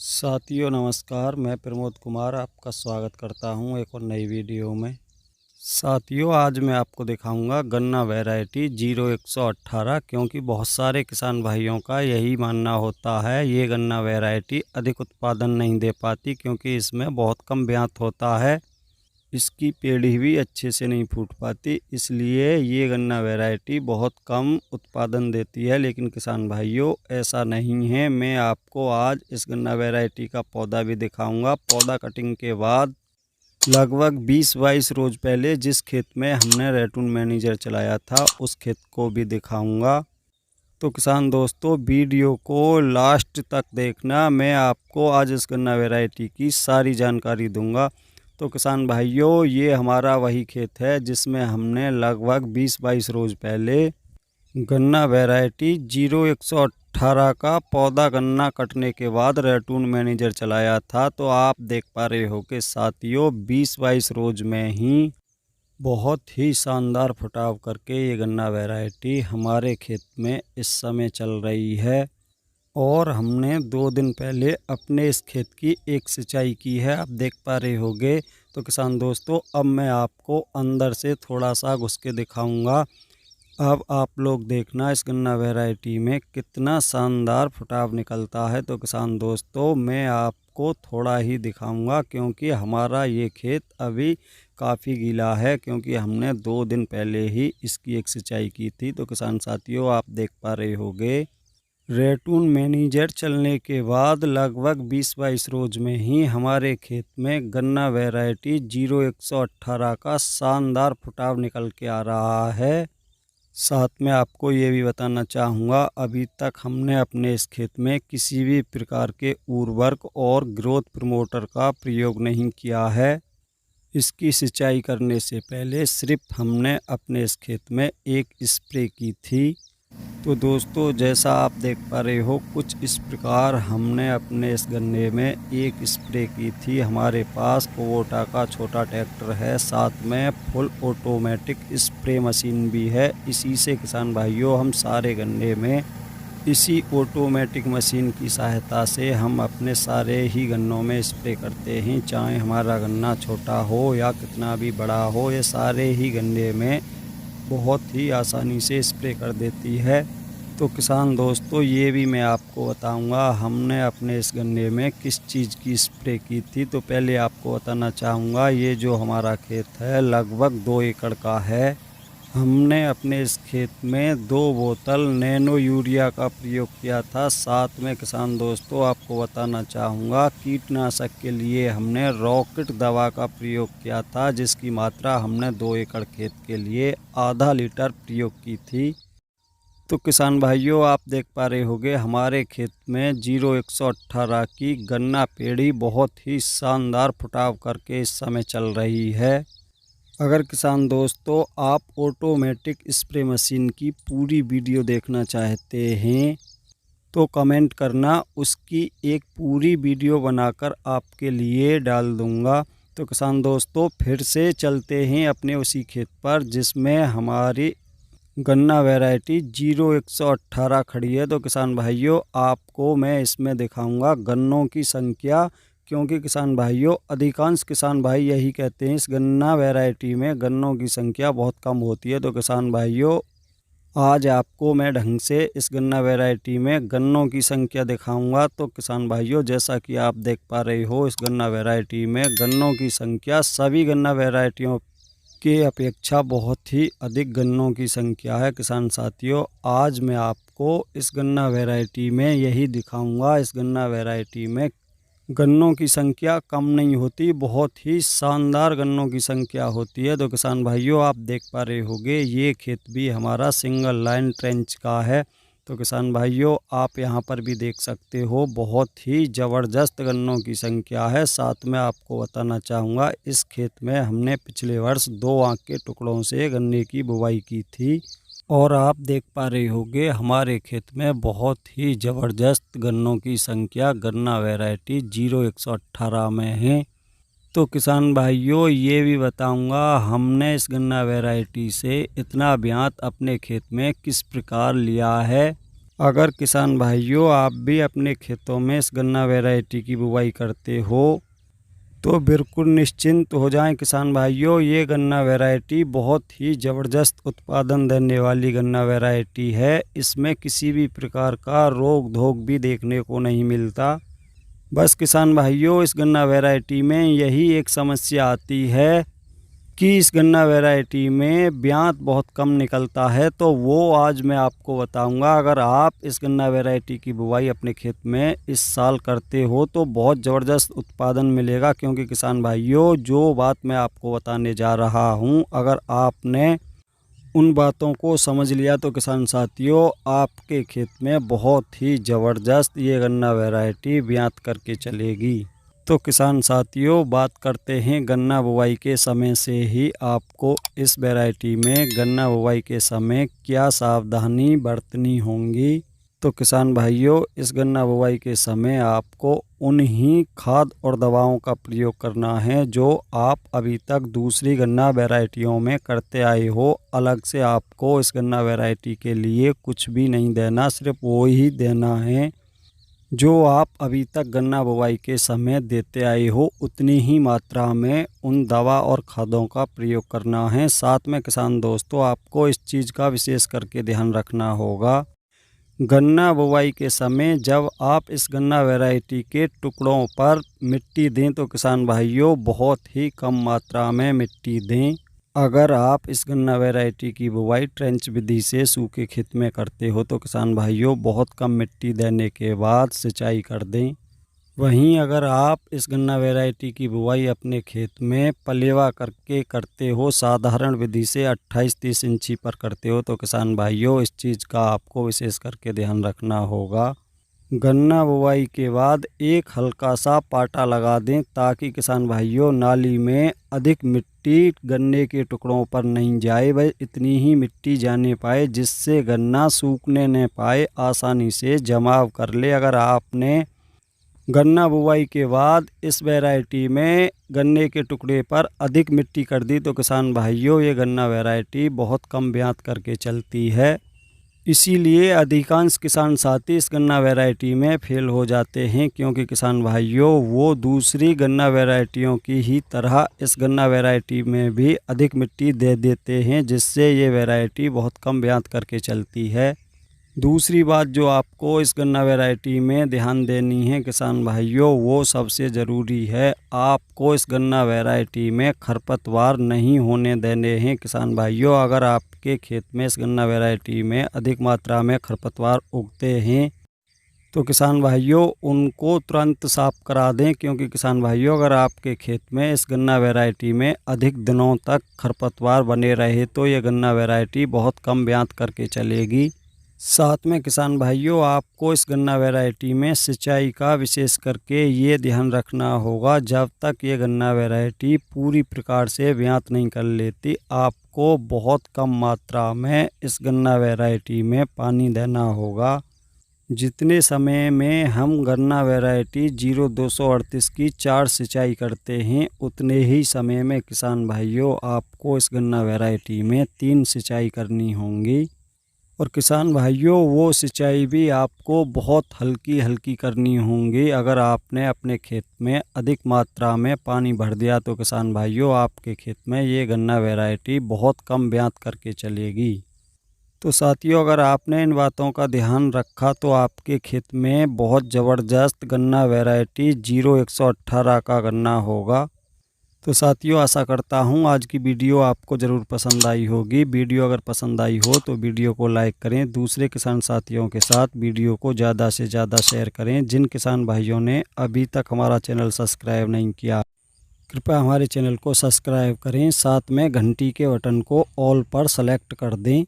साथियों नमस्कार, मैं प्रमोद कुमार आपका स्वागत करता हूं एक और नई वीडियो में। साथियों आज मैं आपको दिखाऊंगा गन्ना वैरायटी 0118, क्योंकि बहुत सारे किसान भाइयों का यही मानना होता है ये गन्ना वैरायटी अधिक उत्पादन नहीं दे पाती, क्योंकि इसमें बहुत कम ब्यात होता है, इसकी पेड़ी भी अच्छे से नहीं फूट पाती, इसलिए ये गन्ना वैरायटी बहुत कम उत्पादन देती है। लेकिन किसान भाइयों ऐसा नहीं है, मैं आपको आज इस गन्ना वैरायटी का पौधा भी दिखाऊंगा। पौधा कटिंग के बाद लगभग 20-22 रोज पहले जिस खेत में हमने रेटून मैनेजर चलाया था उस खेत को भी दिखाऊंगा। तो किसान दोस्तों वीडियो को लास्ट तक देखना, मैं आपको आज इस गन्ना वैरायटी की सारी जानकारी दूंगा। तो किसान भाइयों ये हमारा वही खेत है जिसमें हमने लगभग 20-22 रोज पहले गन्ना वैरायटी 0118 का पौधा गन्ना कटने के बाद रेटून मैनेजर चलाया था। तो आप देख पा रहे हो कि साथियों 20-22 रोज में ही बहुत ही शानदार फुटाव करके ये गन्ना वैरायटी हमारे खेत में इस समय चल रही है। और हमने 2 दिन पहले अपने इस खेत की एक सिंचाई की है, आप देख पा रहे होगे। तो किसान दोस्तों अब मैं आपको अंदर से थोड़ा सा घुस के दिखाऊंगा। अब आप लोग देखना इस गन्ना वैरायटी में कितना शानदार फुटाव निकलता है। तो किसान दोस्तों मैं आपको थोड़ा ही दिखाऊंगा, क्योंकि हमारा ये खेत अभी काफ़ी गीला है, क्योंकि हमने 2 दिन पहले ही इसकी एक सिंचाई की थी। तो किसान साथियों आप देख पा रहे होगे रेटून मैनेजर चलने के बाद लगभग 20-22 रोज में ही हमारे खेत में गन्ना वैरायटी 0118 का शानदार फुटाव निकल के आ रहा है। साथ में आपको ये भी बताना चाहूँगा अभी तक हमने अपने इस खेत में किसी भी प्रकार के उर्वरक और ग्रोथ प्रमोटर का प्रयोग नहीं किया है। इसकी सिंचाई करने से पहले सिर्फ हमने अपने इस खेत में एक स्प्रे की थी। तो दोस्तों जैसा आप देख पा रहे हो कुछ इस प्रकार हमने अपने इस गन्ने में एक स्प्रे की थी। हमारे पास कुबोटा का छोटा ट्रैक्टर है, साथ में फुल ऑटोमेटिक स्प्रे मशीन भी है। इसी से किसान भाइयों हम सारे गन्ने में इसी ऑटोमेटिक मशीन की सहायता से हम अपने सारे ही गन्नों में स्प्रे करते हैं, चाहे हमारा गन्ना छोटा हो या कितना भी बड़ा हो, ये सारे ही गन्ने में बहुत ही आसानी से स्प्रे कर देती है। तो किसान दोस्तों ये भी मैं आपको बताऊंगा हमने अपने इस गन्ने में किस चीज़ की स्प्रे की थी। तो पहले आपको बताना चाहूँगा ये जो हमारा खेत है लगभग 2 एकड़ का है। हमने अपने इस खेत में 2 बोतल नैनो यूरिया का प्रयोग किया था। साथ में किसान दोस्तों आपको बताना चाहूँगा कीटनाशक के लिए हमने रॉकेट दवा का प्रयोग किया था, जिसकी मात्रा हमने 2 एकड़ खेत के लिए आधा लीटर प्रयोग की थी। तो किसान भाइयों आप देख पा रहे होंगे हमारे खेत में 0118 की गन्ना पेड़ी बहुत ही शानदार फुटाव करके इस समय चल रही है। अगर किसान दोस्तों आप ऑटोमेटिक स्प्रे मशीन की पूरी वीडियो देखना चाहते हैं तो कमेंट करना, उसकी एक पूरी वीडियो बनाकर आपके लिए डाल दूंगा। तो किसान दोस्तों फिर से चलते हैं अपने उसी खेत पर जिसमें हमारी गन्ना वैरायटी 0118 खड़ी है। तो किसान भाइयों आपको मैं इसमें दिखाऊंगा गन्नों की संख्या, क्योंकि किसान भाइयों अधिकांश किसान भाई यही कहते हैं इस गन्ना वैरायटी में गन्नों की संख्या बहुत कम होती है। तो किसान भाइयों आज आपको मैं ढंग से इस गन्ना वैरायटी में गन्नों की संख्या दिखाऊंगा। तो किसान भाइयों जैसा कि आप देख पा रहे हो इस गन्ना वैरायटी में गन्नों की संख्या सभी गन्ना वैरायटियों के अपेक्षा बहुत ही अधिक गन्नों की संख्या है। किसान साथियों आज मैं आपको इस गन्ना वैरायटी में यही दिखाऊंगा, इस गन्ना वैरायटी में गन्नों की संख्या कम नहीं होती, बहुत ही शानदार गन्नों की संख्या होती है। तो किसान भाइयों आप देख पा रहे होंगे ये खेत भी हमारा सिंगल लाइन ट्रेंच का है। तो किसान भाइयों आप यहाँ पर भी देख सकते हो बहुत ही ज़बरदस्त गन्नों की संख्या है। साथ में आपको बताना चाहूँगा इस खेत में हमने पिछले वर्ष 2 आँख के टुकड़ों से गन्ने की बुवाई की थी, और आप देख पा रहे होंगे हमारे खेत में बहुत ही ज़बरदस्त गन्नों की संख्या गन्ना वैरायटी 0118 में है। तो किसान भाइयों ये भी बताऊंगा हमने इस गन्ना वैरायटी से इतना ब्यात अपने खेत में किस प्रकार लिया है। अगर किसान भाइयों आप भी अपने खेतों में इस गन्ना वैरायटी की बुवाई करते हो तो बिल्कुल निश्चिंत हो जाएं किसान भाइयों। ये गन्ना वैरायटी बहुत ही ज़बरदस्त उत्पादन देने वाली गन्ना वैरायटी है। इसमें किसी भी प्रकार का रोग धोग भी देखने को नहीं मिलता। बस किसान भाइयों इस गन्ना वैरायटी में यही एक समस्या आती है कि इस गन्ना वैरायटी में ब्यात बहुत कम निकलता है, तो वो आज मैं आपको बताऊंगा। अगर आप इस गन्ना वैरायटी की बुवाई अपने खेत में इस साल करते हो तो बहुत ज़बरदस्त उत्पादन मिलेगा। क्योंकि किसान भाइयों जो बात मैं आपको बताने जा रहा हूं, अगर आपने उन बातों को समझ लिया तो किसान साथियों आपके खेत में बहुत ही ज़बरदस्त ये गन्ना वैरायटी ब्यात करके चलेगी। तो किसान साथियों बात करते हैं गन्ना बुवाई के समय से ही आपको इस वैरायटी में गन्ना बुवाई के समय क्या सावधानी बरतनी होंगी। तो किसान भाइयों इस गन्ना बुवाई के समय आपको उन्हीं खाद और दवाओं का प्रयोग करना है जो आप अभी तक दूसरी गन्ना वैरायटियों में करते आए हो। अलग से आपको इस गन्ना वैरायटी के लिए कुछ भी नहीं देना, सिर्फ वो ही देना है जो आप अभी तक गन्ना बुवाई के समय देते आए हो। उतनी ही मात्रा में उन दवा और खादों का प्रयोग करना है। साथ में किसान दोस्तों आपको इस चीज़ का विशेष करके ध्यान रखना होगा, गन्ना बुवाई के समय जब आप इस गन्ना वैरायटी के टुकड़ों पर मिट्टी दें तो किसान भाइयों बहुत ही कम मात्रा में मिट्टी दें। अगर आप इस गन्ना वैरायटी की बुवाई ट्रेंच विधि से सूखे खेत में करते हो तो किसान भाइयों बहुत कम मिट्टी देने के बाद सिंचाई कर दें। वहीं अगर आप इस गन्ना वैरायटी की बुवाई अपने खेत में पलेवा करके करते हो, साधारण विधि से 28-30 इंची पर करते हो तो किसान भाइयों इस चीज़ का आपको विशेष करके ध्यान रखना होगा। गन्ना बुवाई के बाद एक हल्का सा पाटा लगा दें ताकि किसान भाइयों नाली में अधिक मिट्टी गन्ने के टुकड़ों पर नहीं जाए, वह इतनी ही मिट्टी जाने पाए जिससे गन्ना सूखने न पाए, आसानी से जमाव कर ले। अगर आपने गन्ना बुवाई के बाद इस वैरायटी में गन्ने के टुकड़े पर अधिक मिट्टी कर दी तो किसान भाइयों ये गन्ना वैरायटी बहुत कम ब्यात करके चलती है। इसीलिए अधिकांश किसान साथी इस गन्ना वैरायटी में फेल हो जाते हैं, क्योंकि किसान भाइयों वो दूसरी गन्ना वैरायटियों की ही तरह इस गन्ना वैरायटी में भी अधिक मिट्टी दे देते हैं जिससे ये वैरायटी बहुत कम ब्यात करके चलती है। दूसरी बात जो आपको इस गन्ना वैरायटी में ध्यान देनी है किसान भाइयों, वो सबसे ज़रूरी है, आपको इस गन्ना वैरायटी में खरपतवार नहीं होने देने हैं। किसान भाइयों अगर आपके खेत में इस गन्ना वैरायटी में अधिक मात्रा में खरपतवार उगते हैं तो किसान भाइयों उनको तुरंत साफ करा दें। क्योंकि किसान भाइयों अगर आपके खेत में इस गन्ना वैरायटी में अधिक दिनों तक खरपतवार बने रहे तो ये गन्ना वैरायटी बहुत कम ब्यात करके चलेगी। साथ में किसान भाइयों आपको इस गन्ना वैरायटी में सिंचाई का विशेष करके ये ध्यान रखना होगा, जब तक ये गन्ना वैरायटी पूरी प्रकार से ब्यात नहीं कर लेती आपको बहुत कम मात्रा में इस गन्ना वैरायटी में पानी देना होगा। जितने समय में हम गन्ना वैरायटी 0238 की 4 सिंचाई करते हैं उतने ही समय में किसान भाइयों आपको इस गन्ना वैरायटी में 3 सिंचाई करनी होंगी। और किसान भाइयों वो सिंचाई भी आपको बहुत हल्की हल्की करनी होंगी। अगर आपने अपने खेत में अधिक मात्रा में पानी भर दिया तो किसान भाइयों आपके खेत में ये गन्ना वैरायटी बहुत कम ब्यात करके चलेगी। तो साथियों अगर आपने इन बातों का ध्यान रखा तो आपके खेत में बहुत ज़बरदस्त गन्ना वैरायटी 0118 का गन्ना होगा। तो साथियों आशा करता हूँ आज की वीडियो आपको ज़रूर पसंद आई होगी। वीडियो अगर पसंद आई हो तो वीडियो को लाइक करें, दूसरे किसान साथियों के साथ वीडियो को ज़्यादा से ज़्यादा शेयर करें। जिन किसान भाइयों ने अभी तक हमारा चैनल सब्सक्राइब नहीं किया कृपया हमारे चैनल को सब्सक्राइब करें, साथ में घंटी के बटन को ऑल पर सेलेक्ट कर दें।